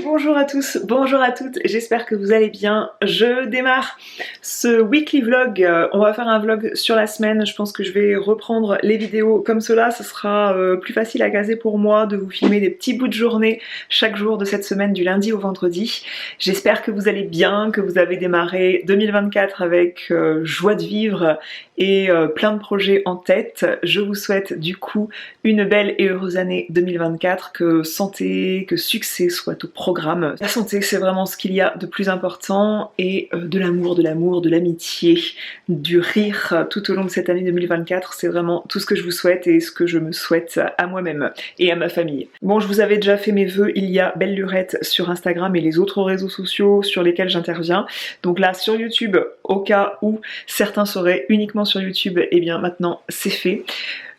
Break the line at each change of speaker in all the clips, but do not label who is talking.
Bonjour à tous, bonjour à toutes, j'espère que vous allez bien. Je démarre ce weekly vlog, on va faire un vlog sur la semaine. Je pense que je vais reprendre les vidéos comme cela, ce sera plus facile à caser pour moi de vous filmer des petits bouts de journée chaque jour de cette semaine du lundi au vendredi. J'espère que vous allez bien, que vous avez démarré 2024 avec joie de vivre et plein de projets en tête. Je vous souhaite du coup une belle et heureuse année 2024, que santé, que succès soit au programme. La santé, c'est vraiment ce qu'il y a de plus important, et de l'amour, de l'amitié, du rire tout au long de cette année 2024, c'est vraiment tout ce que je vous souhaite et ce que je me souhaite à moi-même et à ma famille. Bon, je vous avais déjà fait mes vœux il y a belle lurette sur Instagram et les autres réseaux sociaux sur lesquels j'interviens. Donc là, sur YouTube, au cas où certains seraient uniquement sur YouTube, et bien maintenant c'est fait.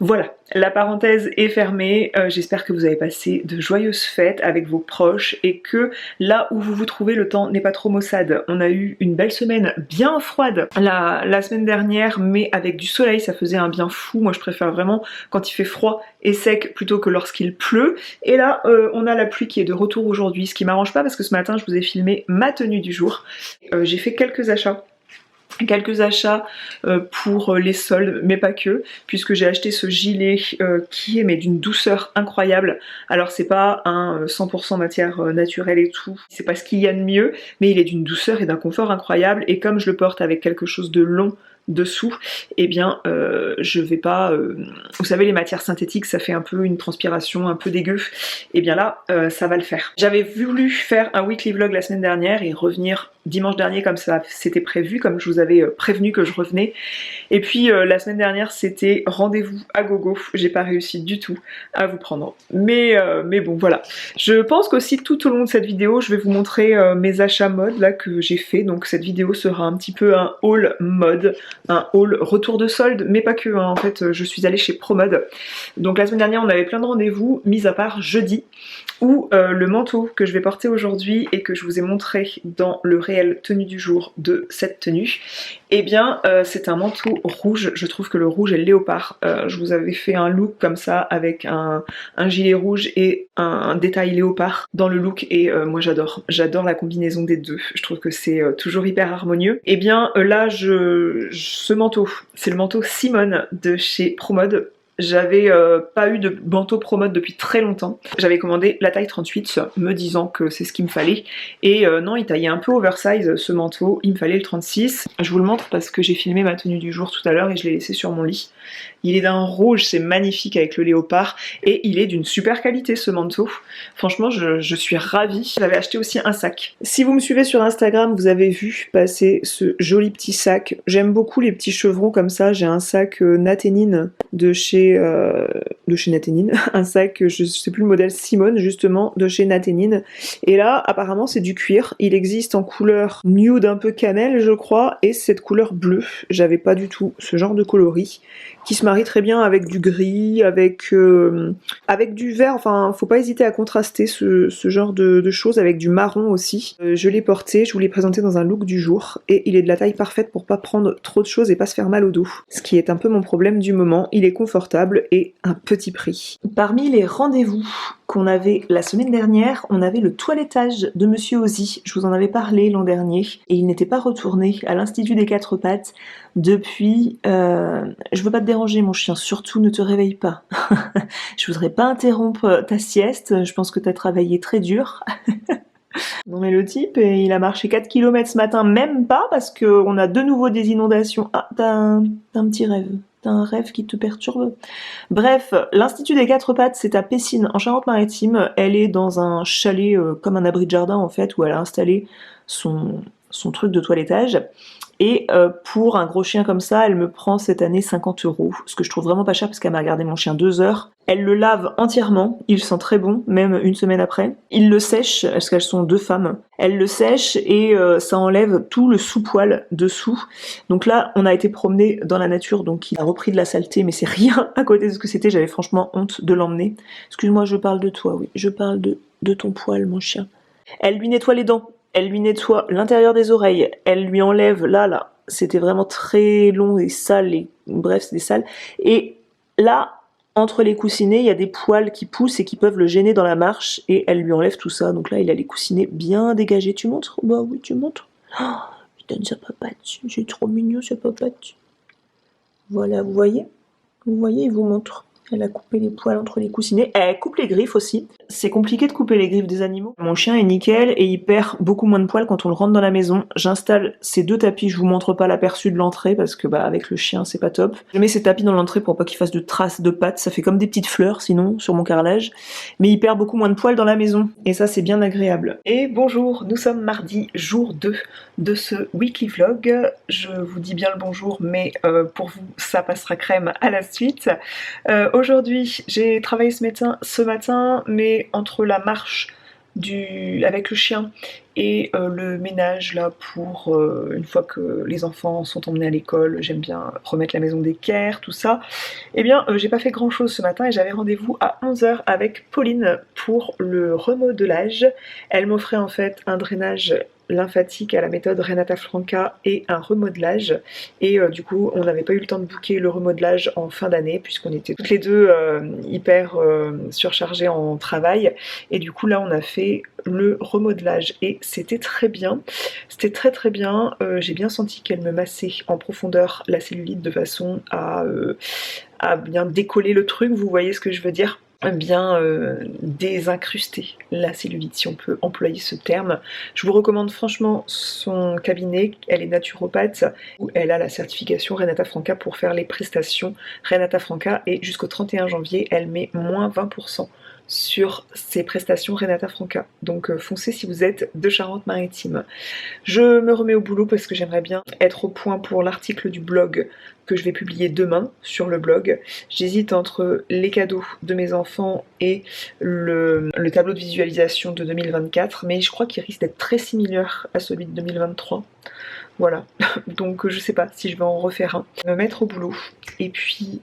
Voilà, la parenthèse est fermée, j'espère que vous avez passé de joyeuses fêtes avec vos proches et que là où vous vous trouvez, le temps n'est pas trop maussade. On a eu une belle semaine bien froide la semaine dernière, mais avec du soleil, ça faisait un bien fou. Moi je préfère vraiment quand il fait froid et sec plutôt que lorsqu'il pleut. Et là on a la pluie qui est de retour aujourd'hui, ce qui m'arrange pas parce que ce matin je vous ai filmé ma tenue du jour. J'ai fait quelques achats pour les soldes, mais pas que, puisque j'ai acheté ce gilet qui est mais d'une douceur incroyable. Alors c'est pas un 100% matière naturelle et tout, c'est pas ce qu'il y a de mieux, mais il est d'une douceur et d'un confort incroyable, et comme je le porte avec quelque chose de long dessous, et bien je vais pas... vous savez, les matières synthétiques, ça fait un peu une transpiration un peu dégueu, et bien là ça va le faire. J'avais voulu faire un weekly vlog la semaine dernière et revenir dimanche dernier comme ça c'était prévu, comme je vous avais prévenu que je revenais, et puis la semaine dernière c'était rendez-vous à gogo, j'ai pas réussi du tout à vous prendre, mais bon voilà. Je pense qu'aussi tout au long de cette vidéo je vais vous montrer mes achats mode là que j'ai fait, donc cette vidéo sera un petit peu un haul mode, un haul retour de solde, mais pas que, hein. En fait je suis allée chez Promode. Donc la semaine dernière on avait plein de rendez-vous, mis à part jeudi, où le manteau que je vais porter aujourd'hui et que je vous ai montré dans le réel tenue du jour de cette tenue, et bien c'est un manteau rouge. Je trouve que le rouge est le léopard. Je vous avais fait un look comme ça avec un gilet rouge et un détail léopard dans le look, et moi j'adore la combinaison des deux, je trouve que c'est toujours hyper harmonieux. Et bien là ce manteau, c'est le manteau Simone de chez Promode. J'avais pas eu de manteau Promode depuis très longtemps. J'avais commandé la taille 38 me disant que c'est ce qu'il me fallait, et non, il taillait un peu oversize ce manteau, il me fallait le 36. Je vous le montre parce que j'ai filmé ma tenue du jour tout à l'heure et je l'ai laissé sur mon lit. Il est d'un rouge, c'est magnifique avec le léopard, et il est d'une super qualité ce manteau. Franchement je suis ravie. J'avais acheté aussi un sac. Si vous me suivez sur Instagram, vous avez vu passer ce joli petit sac. J'aime beaucoup les petits chevrons comme ça. J'ai un sac Naténine de chez Naténine, un sac, je sais plus le modèle, Simone justement, de chez Naténine, et là apparemment c'est du cuir. Il existe en couleur nude un peu cannelle je crois, et cette couleur bleue. J'avais pas du tout ce genre de coloris qui se marie très bien avec du gris, avec du vert. Enfin faut pas hésiter à contraster ce genre de choses avec du marron aussi. Je l'ai porté, je vous l'ai présenté dans un look du jour, et il est de la taille parfaite pour pas prendre trop de choses et pas se faire mal au dos, ce qui est un peu mon problème du moment. Il est confortable et un petit prix. Parmi les rendez-vous qu'on avait la semaine dernière, on avait le toilettage de Monsieur Ozzy. Je vous en avais parlé l'an dernier, et il n'était pas retourné à l'Institut des Quatre Pattes depuis... Je veux pas te déranger mon chien, surtout ne te réveille pas. Je voudrais pas interrompre ta sieste, je pense que t'as travaillé très dur. Non mais le type, il a marché 4 km ce matin, même pas, parce qu'on a de nouveau des inondations. Ah, t'as un petit rêve. T'as un rêve qui te perturbe. Bref, l'Institut des Quatre Pattes, c'est à Pessines, en Charente-Maritime. Elle est dans un chalet, comme un abri de jardin en fait, où elle a installé son truc de toilettage. Et pour un gros chien comme ça, elle me prend cette année 50 €, ce que je trouve vraiment pas cher parce qu'elle m'a gardé mon chien 2 heures. Elle le lave entièrement, il sent très bon, même une semaine après. Il le sèche, parce qu'elles sont deux femmes. Elle le sèche et ça enlève tout le sous-poil dessous. Donc là, on a été promener dans la nature, donc il a repris de la saleté, mais c'est rien à côté de ce que c'était. J'avais franchement honte de l'emmener. Excuse-moi, je parle de toi, oui. Je parle de ton poil, mon chien. Elle lui nettoie les dents. Elle lui nettoie l'intérieur des oreilles, elle lui enlève là, c'était vraiment très long et sale, et bref, c'était sale. Et là,
Entre les coussinets, il y a des poils qui poussent et qui peuvent le gêner dans la marche, et elle lui enlève tout ça. Donc là, il a les coussinets bien dégagés. Tu montres? Bah oui, tu montres. Oh, il donne sa papatte. C'est trop mignon, sa papatte. Voilà, vous voyez? Vous voyez, il vous montre. Elle a coupé les poils entre les coussinets. Elle coupe les griffes aussi. C'est compliqué de couper les griffes des animaux. Mon chien est nickel et il perd beaucoup moins de poils quand on le rentre dans la maison. J'installe ces 2 tapis, je vous montre pas l'aperçu de l'entrée parce que avec le chien c'est pas top. Je mets ces tapis dans l'entrée pour pas qu'il fasse de traces de pattes, ça fait comme des petites fleurs sinon sur mon carrelage. Mais il perd beaucoup moins de poils dans la maison et ça c'est bien agréable.
Et bonjour, nous sommes mardi, jour 2 de ce weekly vlog. Je vous dis bien le bonjour, mais pour vous, ça passera crème à la suite. Aujourd'hui, j'ai travaillé ce matin, mais entre la marche avec le chien et le ménage là pour une fois que les enfants sont emmenés à l'école, j'aime bien remettre la maison d'équerre, tout ça. Eh bien j'ai pas fait grand chose ce matin et j'avais rendez-vous à 11 h avec Pauline pour le remodelage. Elle m'offrait en fait un drainage lymphatique à la méthode Renata Franca et un remodelage, et du coup on n'avait pas eu le temps de booker le remodelage en fin d'année puisqu'on était toutes les deux hyper surchargées en travail, et du coup là on a fait le remodelage et c'était très bien, c'était très bien. J'ai bien senti qu'elle me massait en profondeur la cellulite de façon à bien décoller le truc, vous voyez ce que je veux dire, bien désincruster la cellulite, si on peut employer ce terme. Je vous recommande franchement son cabinet, elle est naturopathe, où elle a la certification Renata Franca pour faire les prestations Renata Franca, et jusqu'au 31 janvier, elle met moins 20% sur ses prestations Renata Franca. Donc foncez si vous êtes de Charente-Maritime. Je me remets au boulot parce que j'aimerais bien être au point pour l'article du blog que je vais publier demain sur le blog. J'hésite entre les cadeaux de mes enfants et le tableau de visualisation de 2024, mais je crois qu'il risque d'être très similaire à celui de 2023. Voilà, donc je sais pas si je vais en refaire un, me mettre au boulot. Et puis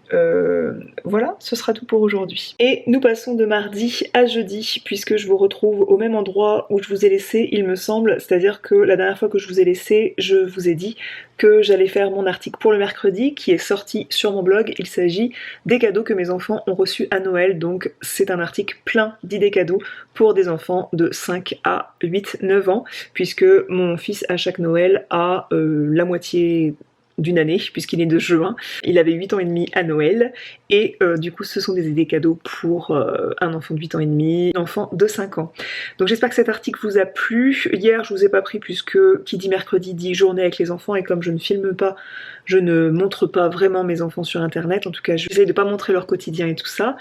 voilà, ce sera tout pour aujourd'hui. Et nous passons de mardi à jeudi, puisque je vous retrouve au même endroit où je vous ai laissé, il me semble. C'est-à-dire que la dernière fois que je vous ai laissé, je vous ai dit que j'allais faire mon article pour le mercredi, qui est sorti sur mon blog. Il s'agit des cadeaux que mes enfants ont reçus à Noël, donc c'est un article plein d'idées cadeaux pour des enfants de 5 à 8-9 ans, puisque mon fils à chaque Noël a la moitié d'une année, puisqu'il est de juin. Il avait 8 ans et demi à Noël, et du coup ce sont des idées cadeaux pour un enfant de 8 ans et demi, un enfant de 5 ans. Donc j'espère que cet article vous a plu. Hier je vous ai pas pris puisque qui dit mercredi dit journée avec les enfants, et comme je ne filme pas, je ne montre pas vraiment mes enfants sur internet, en tout cas j'essaie de pas montrer leur quotidien et tout ça.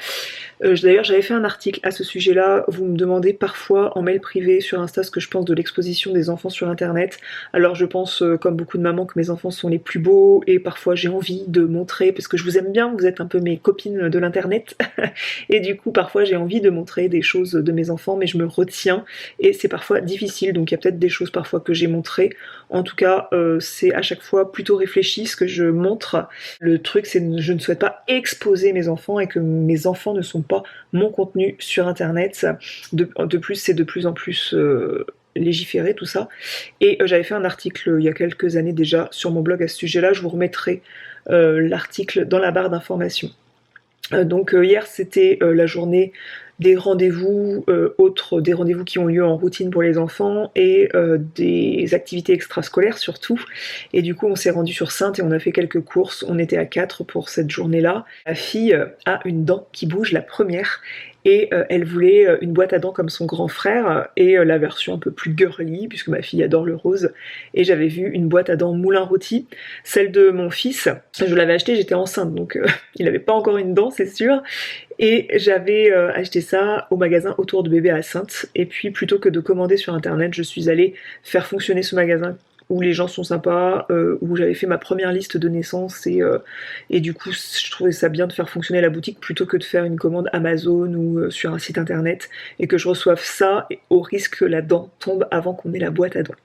D'ailleurs j'avais fait un article à ce sujet là, vous me demandez parfois en mail privé sur Insta ce que je pense de l'exposition des enfants sur internet. Alors je pense comme beaucoup de mamans que mes enfants sont les plus beaux, et parfois j'ai envie de montrer, parce que je vous aime bien, vous êtes un peu mes copines de l'internet et du coup parfois j'ai envie de montrer des choses de mes enfants, mais je me retiens et c'est parfois difficile, donc il y a peut-être des choses parfois que j'ai montrées. En tout cas c'est à chaque fois plutôt réfléchi ce que je montre. Le truc c'est que je ne souhaite pas exposer mes enfants et que mes enfants ne sont pas mon contenu sur internet. De plus c'est de plus en plus légiférer tout ça, et j'avais fait un article il y a quelques années déjà sur mon blog à ce sujet là, je vous remettrai l'article dans la barre d'information. Donc hier c'était la journée des rendez-vous, des rendez-vous qui ont lieu en routine pour les enfants, et des activités extrascolaires surtout, et du coup on s'est rendu sur Saintes et on a fait quelques courses. On était à 4 pour cette journée là. Ma fille a une dent qui bouge, la première, et elle voulait une boîte à dents comme son grand frère, et la version un peu plus girly puisque ma fille adore le rose, et j'avais vu une boîte à dents moulin rôti. Celle de mon fils, je l'avais achetée, j'étais enceinte, donc il n'avait pas encore une dent c'est sûr, et j'avais acheté ça au magasin Autour de bébé à Saintes, et puis plutôt que de commander sur internet, je suis allée faire fonctionner ce magasin où les gens sont sympas, où j'avais fait ma première liste de naissance, et du coup je trouvais ça bien de faire fonctionner la boutique plutôt que de faire une commande Amazon ou sur un site internet et que je reçoive ça au risque que la dent tombe avant qu'on ait la boîte à dents.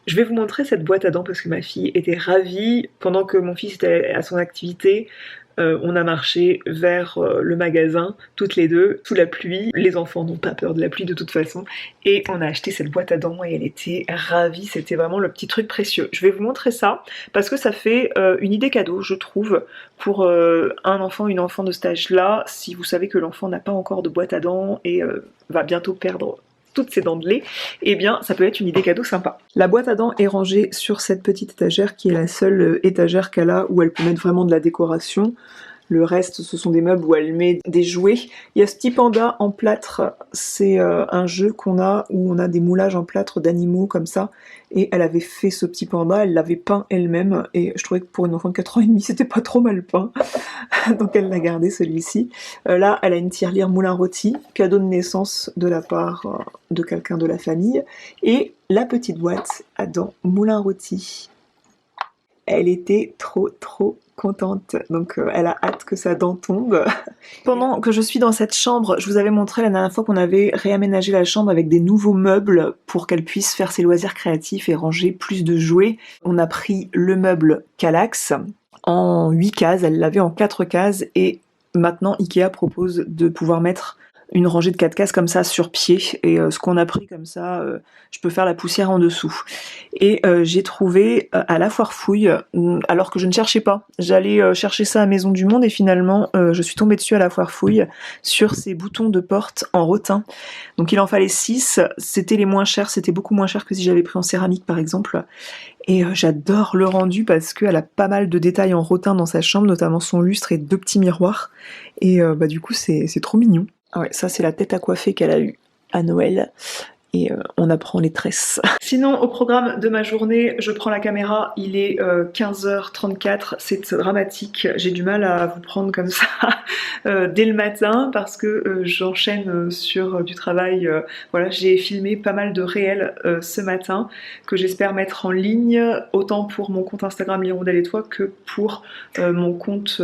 Je vais vous montrer cette boîte à dents parce que ma fille était ravie pendant que mon fils était à son activité. On a marché vers le magasin, toutes les deux, sous la pluie. Les enfants n'ont pas peur de la pluie de toute façon. Et on a acheté cette boîte à dents et elle était ravie. C'était vraiment le petit truc précieux. Je vais vous montrer ça parce que ça fait une idée cadeau, je trouve, pour un enfant, une enfant de cet âge-là. Si vous savez que l'enfant n'a pas encore de boîte à dents et va bientôt perdre toutes ses dents de lait, eh bien ça peut être une idée cadeau sympa. La boîte à dents est rangée sur cette petite étagère qui est la seule étagère qu'elle a où elle peut mettre vraiment de la décoration. Le reste, ce sont des meubles où elle met des jouets. Il y a ce petit panda en plâtre, c'est un jeu qu'on a où on a des moulages en plâtre d'animaux comme ça. Et elle avait fait ce petit panda, elle l'avait peint elle-même. Et je trouvais que pour une enfant de 4 ans et demi, c'était pas trop mal peint. Donc elle l'a gardé celui-ci. Là, elle a une tirelire moulin rôti, cadeau de naissance de la part de quelqu'un de la famille. Et la petite boîte à dents moulin rôti. Elle était trop contente, donc elle a hâte que sa dent tombe. Pendant que je suis dans cette chambre, je vous avais montré la dernière fois qu'on avait réaménagé la chambre avec des nouveaux meubles pour qu'elle puisse faire ses loisirs créatifs et ranger plus de jouets. On a pris le meuble Kallax en 8 cases, elle l'avait en 4 cases et maintenant Ikea propose de pouvoir mettre une rangée de 4 cases comme ça sur pied et ce qu'on a pris comme ça, je peux faire la poussière en dessous. Et j'ai trouvé à la foire fouille, alors que je ne cherchais pas, j'allais chercher ça à Maison du Monde et finalement je suis tombée dessus à la foire fouille sur ces boutons de porte en rotin. Donc il en fallait 6, c'était les moins chers, c'était beaucoup moins cher que si j'avais pris en céramique par exemple. Et j'adore le rendu parce qu'elle a pas mal de détails en rotin dans sa chambre, notamment son lustre et 2 petits miroirs. Et du coup c'est trop mignon. Ah ouais, ça c'est la tête à coiffer qu'elle a eue à Noël. Et on apprend les tresses. Sinon, au programme de ma journée, je prends la caméra, il est 15h34, c'est dramatique, j'ai du mal à vous prendre comme ça dès le matin parce que j'enchaîne sur du travail. Voilà, j'ai filmé pas mal de réels ce matin que j'espère mettre en ligne, autant pour mon compte Instagram l'Hirondelle et toi que pour mon compte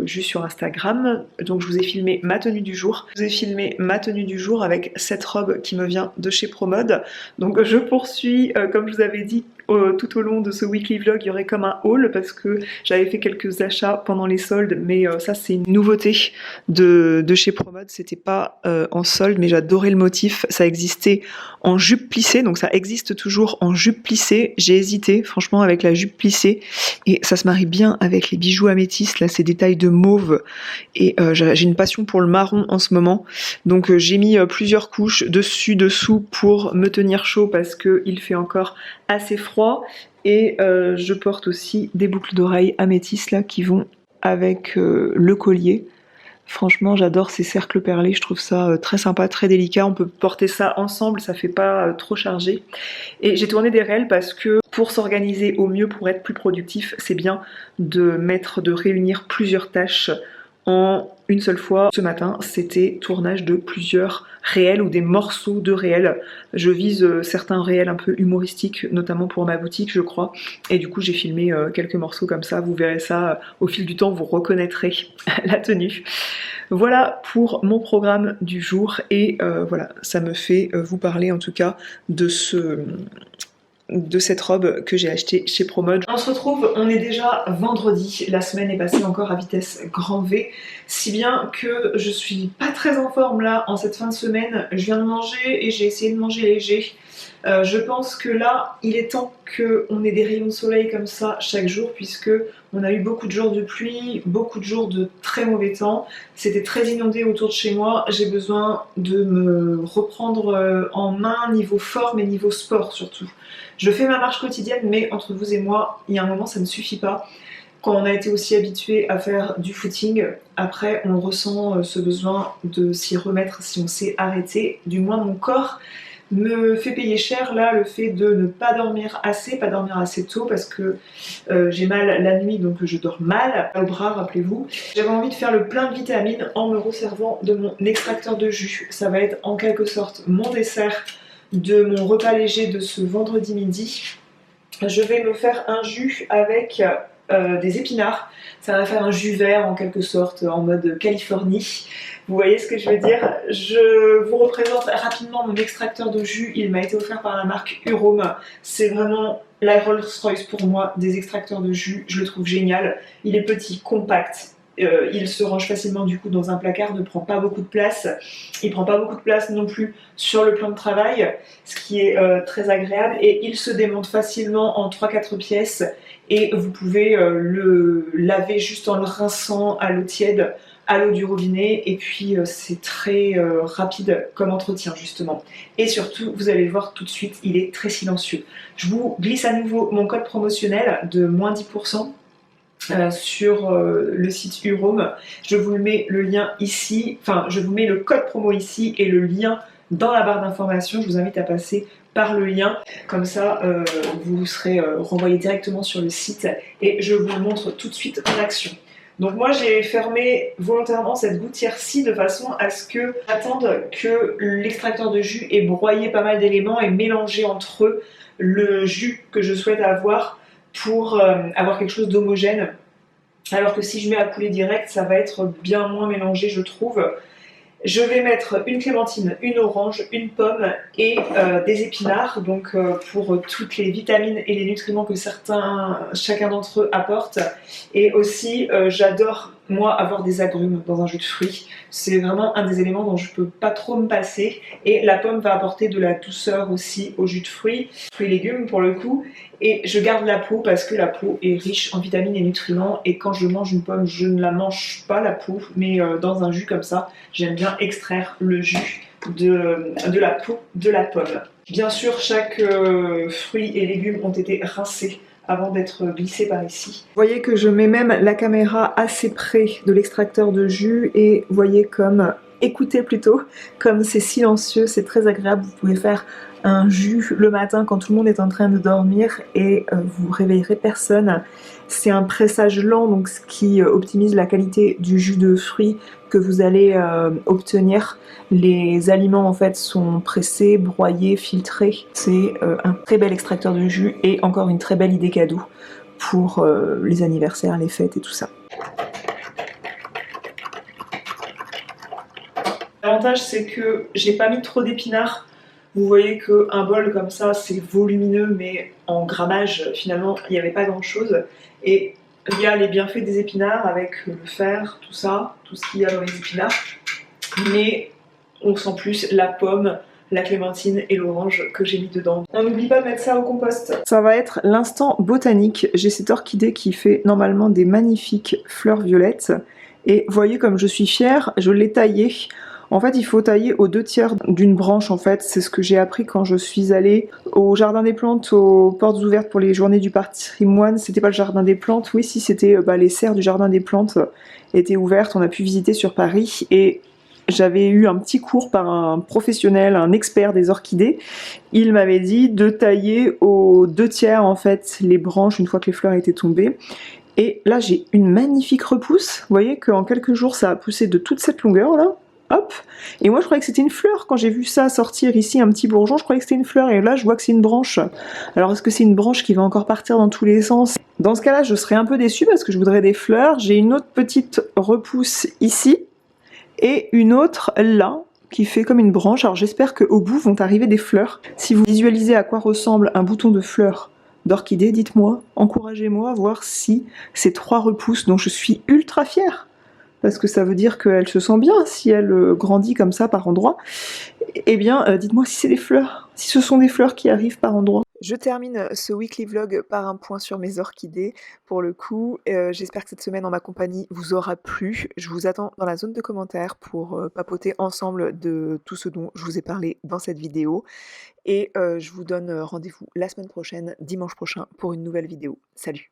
juste sur Instagram. Donc je vous ai filmé ma tenue du jour. Je vous ai filmé ma tenue du jour avec cette robe qui me vient de chez Promode. Donc je poursuis, comme je vous avais dit, tout au long de ce weekly vlog, il y aurait comme un haul parce que j'avais fait quelques achats pendant les soldes, mais ça c'est une nouveauté de chez Promode, c'était pas en solde, mais j'adorais le motif, ça existait en jupe plissée, donc ça existe toujours en jupe plissée, j'ai hésité franchement avec la jupe plissée, et ça se marie bien avec les bijoux améthystes, là ces détails de mauve, et j'ai une passion pour le marron en ce moment, donc j'ai mis plusieurs couches dessus, dessous pour me tenir chaud parce qu'il fait encore assez froid, et je porte aussi des boucles d'oreilles améthystes là qui vont avec le collier. Franchement j'adore ces cercles perlés, je trouve ça très sympa, très délicat, on peut porter ça ensemble, ça fait pas trop chargé. Et j'ai tourné des réels parce que pour s'organiser au mieux, pour être plus productif, c'est bien de réunir plusieurs tâches en une seule fois. Ce matin, c'était tournage de plusieurs réels ou des morceaux de réels. Je vise certains réels un peu humoristiques, notamment pour ma boutique, je crois. Et du coup, j'ai filmé quelques morceaux comme ça. Vous verrez ça au fil du temps, vous reconnaîtrez la tenue. Voilà pour mon programme du jour. Et voilà, ça me fait vous parler en tout cas de cette robe que j'ai achetée chez Promode. On se retrouve, on est déjà vendredi, la semaine est passée encore à vitesse grand V, si bien que je suis pas très en forme là en cette fin de semaine. Je viens de manger et j'ai essayé de manger léger. Je pense que là, il est temps qu'on ait des rayons de soleil comme ça chaque jour, puisque on a eu beaucoup de jours de pluie, beaucoup de jours de très mauvais temps. C'était très inondé autour de chez moi. J'ai besoin de me reprendre en main niveau forme et niveau sport surtout. Je fais ma marche quotidienne, mais entre vous et moi, il y a un moment, ça ne suffit pas. Quand on a été aussi habitué à faire du footing, après on ressent ce besoin de s'y remettre si on s'est arrêté. Du moins mon corps me fait payer cher là le fait de ne pas dormir assez tôt parce que j'ai mal la nuit, donc je dors mal au bras, rappelez-vous. J'avais envie de faire le plein de vitamines en me resservant de mon extracteur de jus. Ça va être en quelque sorte mon dessert de mon repas léger de ce vendredi midi. Je vais me faire un jus avec des épinards. Ça va faire un jus vert en quelque sorte, en mode Californie. Vous voyez ce que je veux dire? Je vous représente rapidement mon extracteur de jus. Il m'a été offert par la marque Urome. C'est vraiment la Rolls Royce pour moi des extracteurs de jus. Je le trouve génial. Il est petit, compact. il se range facilement du coup dans un placard, ne prend pas beaucoup de place. Il prend pas beaucoup de place non plus sur le plan de travail, ce qui est très agréable. Et il se démonte facilement en 3-4 pièces. Et vous pouvez le laver juste en le rinçant à l'eau tiède, à l'eau du robinet. Et puis c'est très rapide comme entretien justement. Et surtout, vous allez le voir tout de suite, il est très silencieux. Je vous glisse à nouveau mon code promotionnel de moins 10%. Sur le site Urome. Je vous mets le lien ici, enfin je vous mets le code promo ici et le lien dans la barre d'information. Je vous invite à passer par le lien, comme ça vous serez renvoyé directement sur le site et je vous le montre tout de suite en action. Donc moi j'ai fermé volontairement cette gouttière-ci de façon à ce que j'attende que l'extracteur de jus ait broyé pas mal d'éléments et mélangé entre eux le jus que je souhaite avoir pour avoir quelque chose d'homogène, alors que si je mets à couler direct, ça va être bien moins mélangé, je trouve. Je vais mettre une clémentine, une orange, une pomme et des épinards, donc pour toutes les vitamines et les nutriments que chacun d'entre eux apporte. Et aussi, j'adore, moi, avoir des agrumes dans un jus de fruits. C'est vraiment un des éléments dont je peux pas trop me passer. Et la pomme va apporter de la douceur aussi au jus de fruits et légumes pour le coup. Et je garde la peau parce que la peau est riche en vitamines et nutriments. Et quand je mange une pomme, je ne la mange pas la peau, mais dans un jus comme ça, j'aime bien extraire le jus de la peau de la pomme. Bien sûr, chaque fruit et légumes ont été rincés avant d'être glissés par ici. Vous voyez que je mets même la caméra assez près de l'extracteur de jus et vous voyez comme, écoutez plutôt, comme c'est silencieux, c'est très agréable. Vous pouvez faire un jus le matin quand tout le monde est en train de dormir et vous réveillerez personne. C'est un pressage lent, donc ce qui optimise la qualité du jus de fruits que vous allez obtenir. Les aliments en fait sont pressés, broyés, filtrés. C'est un très bel extracteur de jus et encore une très belle idée cadeau pour les anniversaires, les fêtes et tout ça. L'avantage c'est que j'ai pas mis trop d'épinards. Vous voyez qu'un bol comme ça c'est volumineux, mais en grammage finalement il n'y avait pas grand chose. Et il y a les bienfaits des épinards avec le fer, tout ça, tout ce qu'il y a dans les épinards. Mais on sent plus la pomme, la clémentine et l'orange que j'ai mis dedans. On n'oublie pas de mettre ça au compost. Ça va être l'instant botanique. J'ai cette orchidée qui fait normalement des magnifiques fleurs violettes. Et voyez comme je suis fière, je l'ai taillée. En fait, il faut tailler aux 2/3 d'une branche, en fait. C'est ce que j'ai appris quand je suis allée au Jardin des Plantes, aux portes ouvertes pour les journées du patrimoine. C'était pas le Jardin des Plantes, oui, si, c'était les serres du Jardin des Plantes étaient ouvertes. On a pu visiter sur Paris et j'avais eu un petit cours par un professionnel, un expert des orchidées. Il m'avait dit de tailler aux 2/3, en fait, les branches une fois que les fleurs étaient tombées. Et là, j'ai une magnifique repousse. Vous voyez qu'en quelques jours, ça a poussé de toute cette longueur-là. Hop. Et moi je croyais que c'était une fleur, quand j'ai vu ça sortir ici, un petit bourgeon, je croyais que c'était une fleur, et là je vois que c'est une branche. Alors est-ce que c'est une branche qui va encore partir dans tous les sens? Dans ce cas-là je serais un peu déçue parce que je voudrais des fleurs. J'ai une autre petite repousse ici, et une autre là, qui fait comme une branche. Alors j'espère qu'au bout vont arriver des fleurs. Si vous visualisez à quoi ressemble un bouton de fleurs d'orchidée, dites-moi, encouragez-moi à voir si ces 3 repousses dont je suis ultra fière, parce que ça veut dire qu'elle se sent bien si elle grandit comme ça par endroits. Eh bien, dites-moi si c'est des fleurs, si ce sont des fleurs qui arrivent par endroits. Je termine ce weekly vlog par un point sur mes orchidées. Pour le coup, j'espère que cette semaine en ma compagnie vous aura plu. Je vous attends dans la zone de commentaires pour papoter ensemble de tout ce dont je vous ai parlé dans cette vidéo. Et je vous donne rendez-vous la semaine prochaine, dimanche prochain, pour une nouvelle vidéo. Salut!